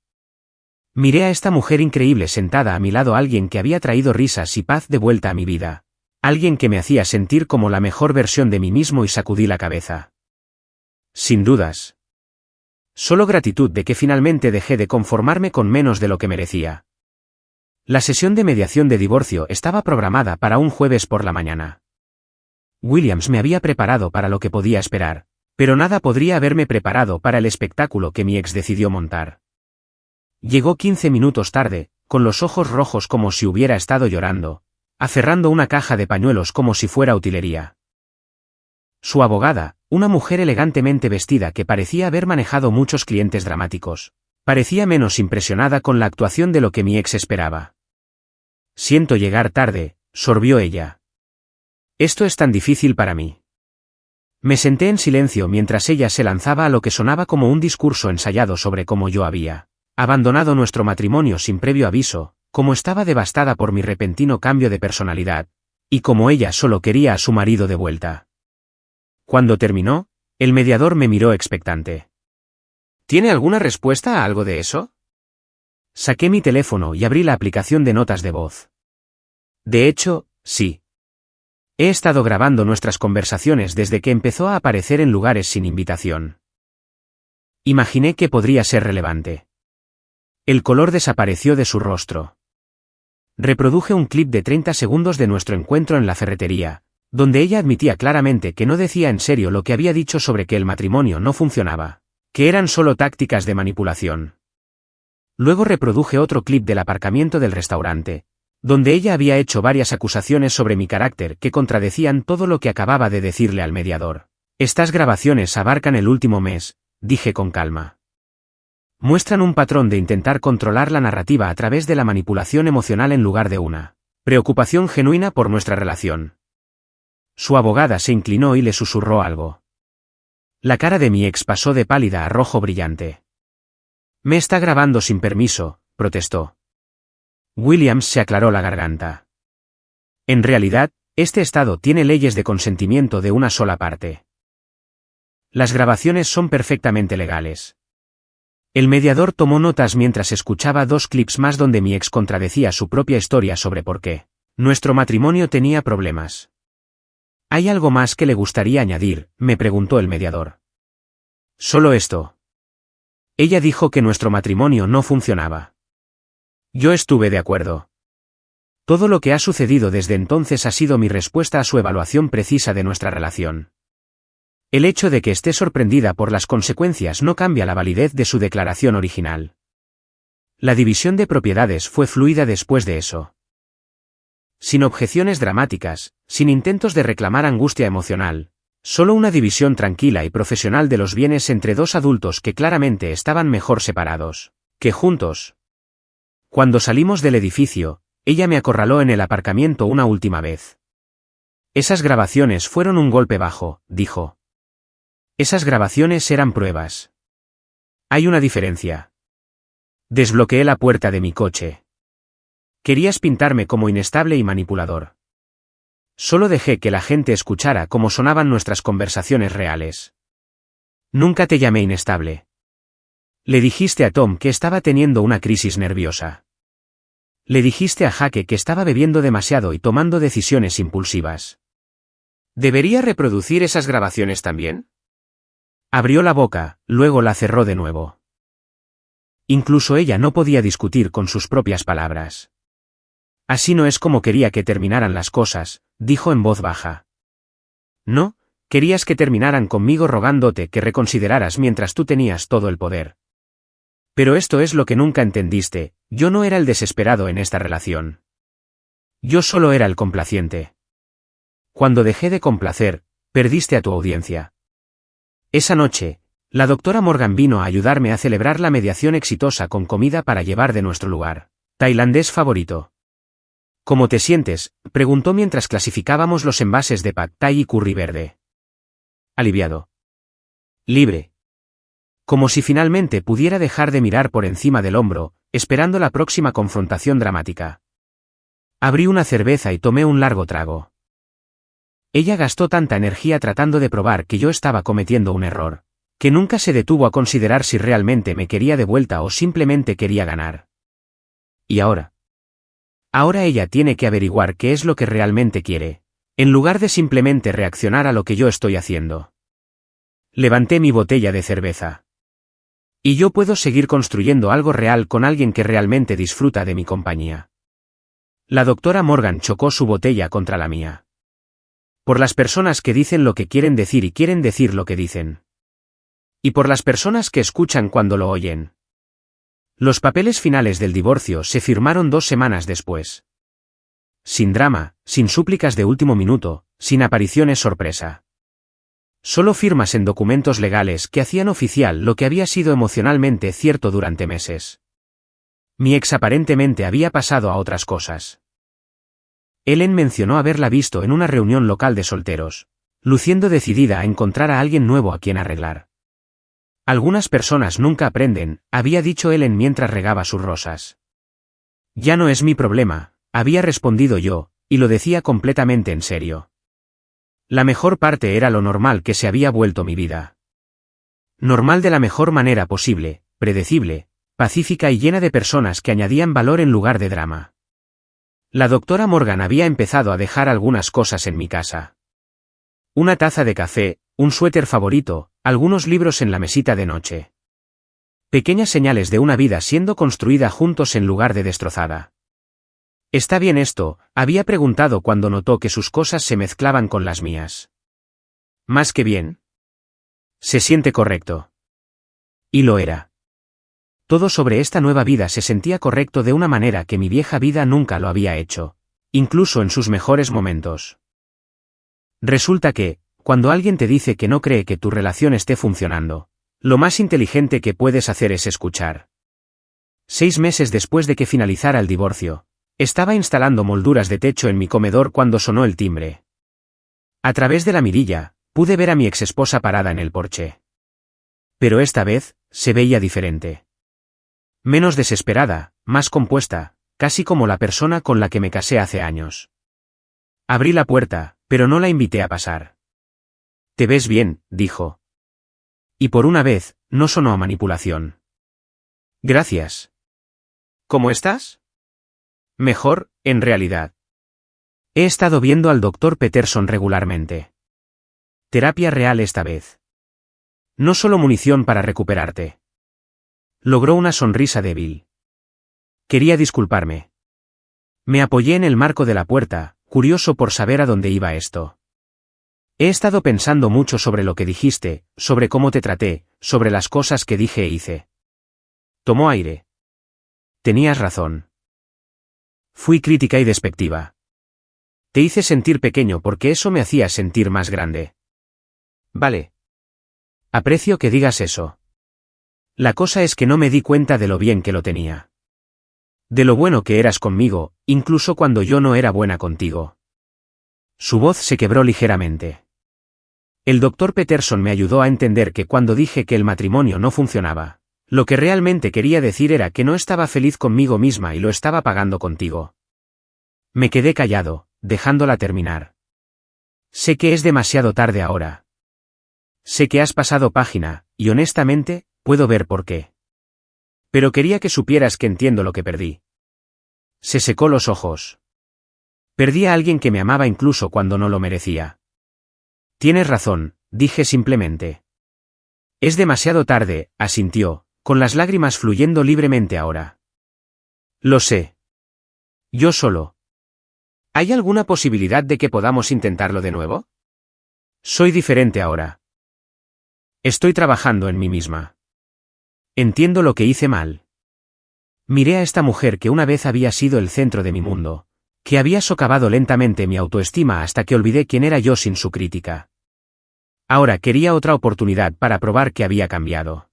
Miré a esta mujer increíble sentada a mi lado, alguien que había traído risas y paz de vuelta a mi vida. Alguien que me hacía sentir como la mejor versión de mí mismo y sacudí la cabeza. «Sin dudas. Solo gratitud de que finalmente dejé de conformarme con menos de lo que merecía». La sesión de mediación de divorcio estaba programada para un jueves por la mañana. Williams me había preparado para lo que podía esperar, pero nada podría haberme preparado para el espectáculo que mi ex decidió montar. Llegó 15 minutos tarde, con los ojos rojos como si hubiera estado llorando, aferrando una caja de pañuelos como si fuera utilería. Su abogada, una mujer elegantemente vestida que parecía haber manejado muchos clientes dramáticos, parecía menos impresionada con la actuación de lo que mi ex esperaba. «Siento llegar tarde», sorbió ella. «Esto es tan difícil para mí». Me senté en silencio mientras ella se lanzaba a lo que sonaba como un discurso ensayado sobre cómo yo había abandonado nuestro matrimonio sin previo aviso, cómo estaba devastada por mi repentino cambio de personalidad, y cómo ella solo quería a su marido de vuelta. Cuando terminó, el mediador me miró expectante. «¿Tiene alguna respuesta a algo de eso?» Saqué mi teléfono y abrí la aplicación de notas de voz. «De hecho, sí. He estado grabando nuestras conversaciones desde que empezó a aparecer en lugares sin invitación. Imaginé que podría ser relevante. El color desapareció de su rostro. Reproduje un clip de 30 segundos de nuestro encuentro en la ferretería, donde ella admitía claramente que no decía en serio lo que había dicho sobre que el matrimonio no funcionaba, que eran solo tácticas de manipulación. Luego reproduje otro clip del aparcamiento del restaurante, donde ella había hecho varias acusaciones sobre mi carácter que contradecían todo lo que acababa de decirle al mediador. Estas grabaciones abarcan el último mes, dije con calma. Muestran un patrón de intentar controlar la narrativa a través de la manipulación emocional en lugar de una preocupación genuina por nuestra relación. Su abogada se inclinó y le susurró algo. La cara de mi ex pasó de pálida a rojo brillante. Me está grabando sin permiso, protestó. Williams se aclaró la garganta. En realidad, este estado tiene leyes de consentimiento de una sola parte. Las grabaciones son perfectamente legales. El mediador tomó notas mientras escuchaba 2 clips más donde mi ex contradecía su propia historia sobre por qué nuestro matrimonio tenía problemas. ¿Hay algo más que le gustaría añadir?, me preguntó el mediador. Solo esto. Ella dijo que nuestro matrimonio no funcionaba. Yo estuve de acuerdo. Todo lo que ha sucedido desde entonces ha sido mi respuesta a su evaluación precisa de nuestra relación. El hecho de que esté sorprendida por las consecuencias no cambia la validez de su declaración original. La división de propiedades fue fluida después de eso. Sin objeciones dramáticas, sin intentos de reclamar angustia emocional, solo una división tranquila y profesional de los bienes entre 2 adultos que claramente estaban mejor separados que juntos. Cuando salimos del edificio, ella me acorraló en el aparcamiento una última vez. Esas grabaciones fueron un golpe bajo, dijo. Esas grabaciones eran pruebas. Hay una diferencia. Desbloqueé la puerta de mi coche. Querías pintarme como inestable y manipulador. Solo dejé que la gente escuchara cómo sonaban nuestras conversaciones reales. Nunca te llamé inestable. Le dijiste a Tom que estaba teniendo una crisis nerviosa. Le dijiste a Jake que estaba bebiendo demasiado y tomando decisiones impulsivas. ¿Debería reproducir esas grabaciones también? Abrió la boca, luego la cerró de nuevo. Incluso ella no podía discutir con sus propias palabras. Así no es como quería que terminaran las cosas, dijo en voz baja. No, querías que terminaran conmigo rogándote que reconsideraras mientras tú tenías todo el poder. Pero esto es lo que nunca entendiste, yo no era el desesperado en esta relación. Yo solo era el complaciente. Cuando dejé de complacer, perdiste a tu audiencia. Esa noche, la doctora Morgan vino a ayudarme a celebrar la mediación exitosa con comida para llevar de nuestro lugar tailandés favorito. ¿Cómo te sientes?, preguntó mientras clasificábamos los envases de pad thai y curry verde. Aliviado. Libre. Como si finalmente pudiera dejar de mirar por encima del hombro, esperando la próxima confrontación dramática. Abrí una cerveza y tomé un largo trago. Ella gastó tanta energía tratando de probar que yo estaba cometiendo un error, que nunca se detuvo a considerar si realmente me quería de vuelta o simplemente quería ganar. ¿Y ahora? Ahora ella tiene que averiguar qué es lo que realmente quiere, en lugar de simplemente reaccionar a lo que yo estoy haciendo. Levanté mi botella de cerveza. Y yo puedo seguir construyendo algo real con alguien que realmente disfruta de mi compañía. La doctora Morgan chocó su botella contra la mía. Por las personas que dicen lo que quieren decir y quieren decir lo que dicen. Y por las personas que escuchan cuando lo oyen. Los papeles finales del divorcio se firmaron 2 semanas después. Sin drama, sin súplicas de último minuto, sin apariciones sorpresa. Solo firmas en documentos legales que hacían oficial lo que había sido emocionalmente cierto durante meses. Mi ex aparentemente había pasado a otras cosas. Ellen mencionó haberla visto en una reunión local de solteros, luciendo decidida a encontrar a alguien nuevo a quien arreglar. Algunas personas nunca aprenden, había dicho Ellen mientras regaba sus rosas. Ya no es mi problema, había respondido yo, y lo decía completamente en serio. La mejor parte era lo normal que se había vuelto mi vida. Normal de la mejor manera posible, predecible, pacífica y llena de personas que añadían valor en lugar de drama. La doctora Morgan había empezado a dejar algunas cosas en mi casa. Una taza de café, un suéter favorito, algunos libros en la mesita de noche. Pequeñas señales de una vida siendo construida juntos en lugar de destrozada. ¿Está bien esto?, había preguntado cuando notó que sus cosas se mezclaban con las mías. Más que bien. Se siente correcto. Y lo era. Todo sobre esta nueva vida se sentía correcto de una manera que mi vieja vida nunca lo había hecho, incluso en sus mejores momentos. Resulta que, cuando alguien te dice que no cree que tu relación esté funcionando, lo más inteligente que puedes hacer es escuchar. 6 meses después de que finalizara el divorcio, estaba instalando molduras de techo en mi comedor cuando sonó el timbre. A través de la mirilla, pude ver a mi exesposa parada en el porche. Pero esta vez, se veía diferente. Menos desesperada, más compuesta, casi como la persona con la que me casé hace años. Abrí la puerta, pero no la invité a pasar. «Te ves bien», dijo. Y por una vez, no sonó a manipulación. «Gracias». «¿Cómo estás?» «Mejor, en realidad. He estado viendo al Dr. Peterson regularmente. Terapia real esta vez. No solo munición para recuperarte». Logró una sonrisa débil. Quería disculparme. Me apoyé en el marco de la puerta, curioso por saber a dónde iba esto. He estado pensando mucho sobre lo que dijiste, sobre cómo te traté, sobre las cosas que dije e hice. Tomó aire. Tenías razón. Fui crítica y despectiva. Te hice sentir pequeño porque eso me hacía sentir más grande. Vale. Aprecio que digas eso. La cosa es que no me di cuenta de lo bien que lo tenía. De lo bueno que eras conmigo, incluso cuando yo no era buena contigo. Su voz se quebró ligeramente. El Dr. Peterson me ayudó a entender que cuando dije que el matrimonio no funcionaba, lo que realmente quería decir era que no estaba feliz conmigo misma y lo estaba pagando contigo. Me quedé callado, dejándola terminar. Sé que es demasiado tarde ahora. Sé que has pasado página, y honestamente, puedo ver por qué. Pero quería que supieras que entiendo lo que perdí. Se secó los ojos. Perdí a alguien que me amaba incluso cuando no lo merecía. Tienes razón, dije simplemente. Es demasiado tarde, asintió, con las lágrimas fluyendo libremente ahora. Lo sé. Yo solo. ¿Hay alguna posibilidad de que podamos intentarlo de nuevo? Soy diferente ahora. Estoy trabajando en mí misma. Entiendo lo que hice mal. Miré a esta mujer que una vez había sido el centro de mi mundo, que había socavado lentamente mi autoestima hasta que olvidé quién era yo sin su crítica. Ahora quería otra oportunidad para probar que había cambiado.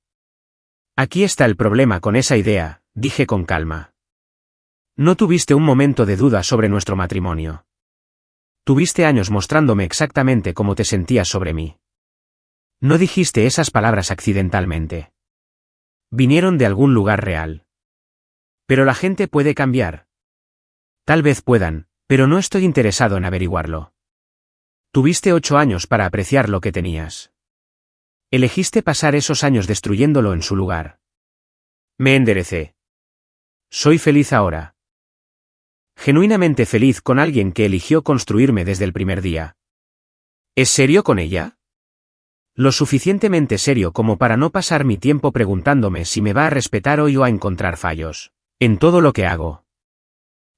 Aquí está el problema con esa idea, dije con calma. No tuviste un momento de duda sobre nuestro matrimonio. Tuviste años mostrándome exactamente cómo te sentías sobre mí. No dijiste esas palabras accidentalmente. Vinieron de algún lugar real. Pero la gente puede cambiar. Tal vez puedan, pero no estoy interesado en averiguarlo. Tuviste 8 años para apreciar lo que tenías. Elegiste pasar esos años destruyéndolo en su lugar. Me enderecé. Soy feliz ahora. Genuinamente feliz con alguien que eligió construirme desde el primer día. ¿Es serio con ella? Lo suficientemente serio como para no pasar mi tiempo preguntándome si me va a respetar hoy o a encontrar fallos en todo lo que hago.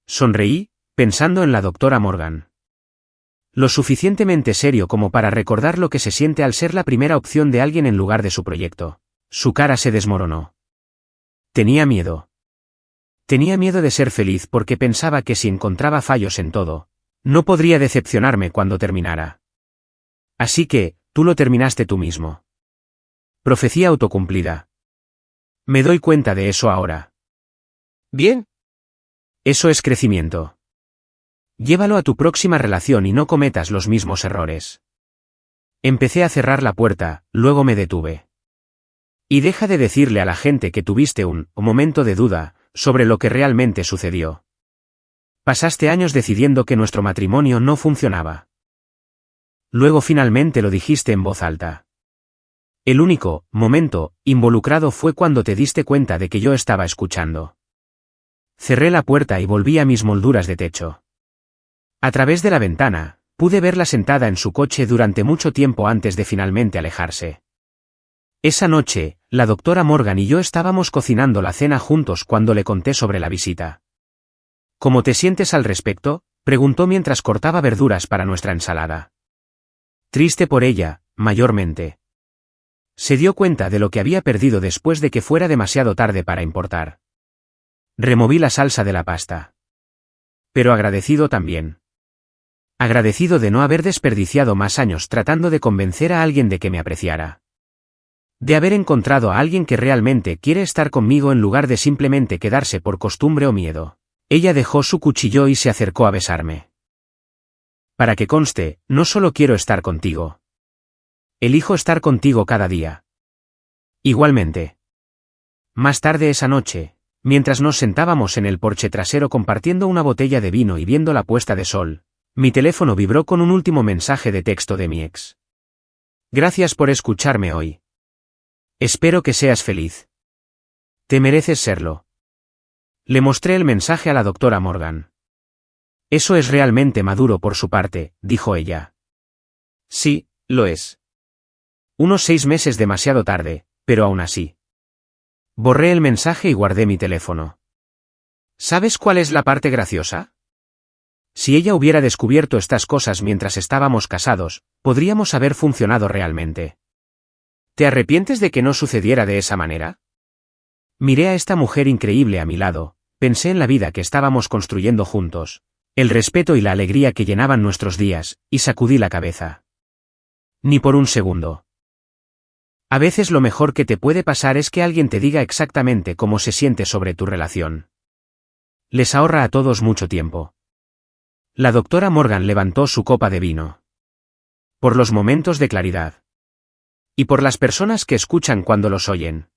Sonreí, pensando en la doctora Morgan. Lo suficientemente serio como para recordar lo que se siente al ser la primera opción de alguien en lugar de su proyecto. Su cara se desmoronó. Tenía miedo. Tenía miedo de ser feliz porque pensaba que si encontraba fallos en todo, no podría decepcionarme cuando terminara. Así que, tú lo terminaste tú mismo. Profecía autocumplida. Me doy cuenta de eso ahora. Bien. Eso es crecimiento. Llévalo a tu próxima relación y no cometas los mismos errores. Empecé a cerrar la puerta, luego me detuve. Y deja de decirle a la gente que tuviste un momento de duda sobre lo que realmente sucedió. Pasaste años decidiendo que nuestro matrimonio no funcionaba. Luego finalmente lo dijiste en voz alta. El único momento involucrado fue cuando te diste cuenta de que yo estaba escuchando. Cerré la puerta y volví a mis molduras de techo. A través de la ventana, pude verla sentada en su coche durante mucho tiempo antes de finalmente alejarse. Esa noche, la doctora Morgan y yo estábamos cocinando la cena juntos cuando le conté sobre la visita. ¿Cómo te sientes al respecto?, preguntó mientras cortaba verduras para nuestra ensalada. Triste por ella, mayormente. Se dio cuenta de lo que había perdido después de que fuera demasiado tarde para importar. Removí la salsa de la pasta. Pero agradecido también. Agradecido de no haber desperdiciado más años tratando de convencer a alguien de que me apreciara. De haber encontrado a alguien que realmente quiere estar conmigo en lugar de simplemente quedarse por costumbre o miedo. Ella dejó su cuchillo y se acercó a besarme. Para que conste, no solo quiero estar contigo. Elijo estar contigo cada día. Igualmente. Más tarde esa noche, mientras nos sentábamos en el porche trasero compartiendo una botella de vino y viendo la puesta de sol, mi teléfono vibró con un último mensaje de texto de mi ex. Gracias por escucharme hoy. Espero que seas feliz. Te mereces serlo. Le mostré el mensaje a la doctora Morgan. Eso es realmente maduro por su parte, dijo ella. Sí, lo es. Unos 6 meses demasiado tarde, pero aún así. Borré el mensaje y guardé mi teléfono. ¿Sabes cuál es la parte graciosa? Si ella hubiera descubierto estas cosas mientras estábamos casados, podríamos haber funcionado realmente. ¿Te arrepientes de que no sucediera de esa manera? Miré a esta mujer increíble a mi lado, pensé en la vida que estábamos construyendo juntos, el respeto y la alegría que llenaban nuestros días, y sacudí la cabeza. Ni por un segundo. A veces lo mejor que te puede pasar es que alguien te diga exactamente cómo se siente sobre tu relación. Les ahorra a todos mucho tiempo. La doctora Morgan levantó su copa de vino. Por los momentos de claridad. Y por las personas que escuchan cuando los oyen.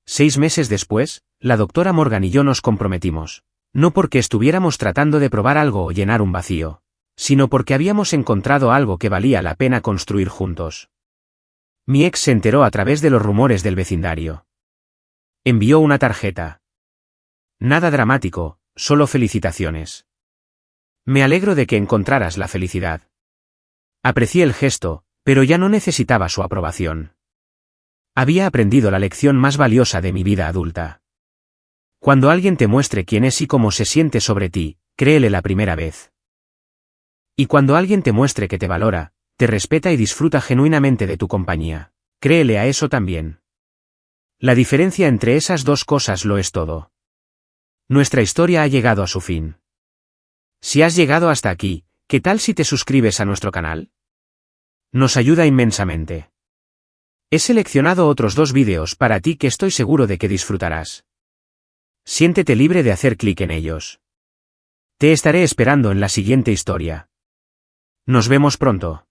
6 meses después, la doctora Morgan y yo nos comprometimos, no porque estuviéramos tratando de probar algo o llenar un vacío, sino porque habíamos encontrado algo que valía la pena construir juntos. Mi ex se enteró a través de los rumores del vecindario. Envió una tarjeta. Nada dramático, solo felicitaciones. Me alegro de que encontraras la felicidad. Aprecié el gesto, pero ya no necesitaba su aprobación. Había aprendido la lección más valiosa de mi vida adulta. Cuando alguien te muestre quién es y cómo se siente sobre ti, créele la primera vez. Y cuando alguien te muestre que te valora, te respeta y disfruta genuinamente de tu compañía, créele a eso también. La diferencia entre esas dos cosas lo es todo. Nuestra historia ha llegado a su fin. Si has llegado hasta aquí, ¿qué tal si te suscribes a nuestro canal? Nos ayuda inmensamente. He seleccionado otros 2 vídeos para ti que estoy seguro de que disfrutarás. Siéntete libre de hacer clic en ellos. Te estaré esperando en la siguiente historia. Nos vemos pronto.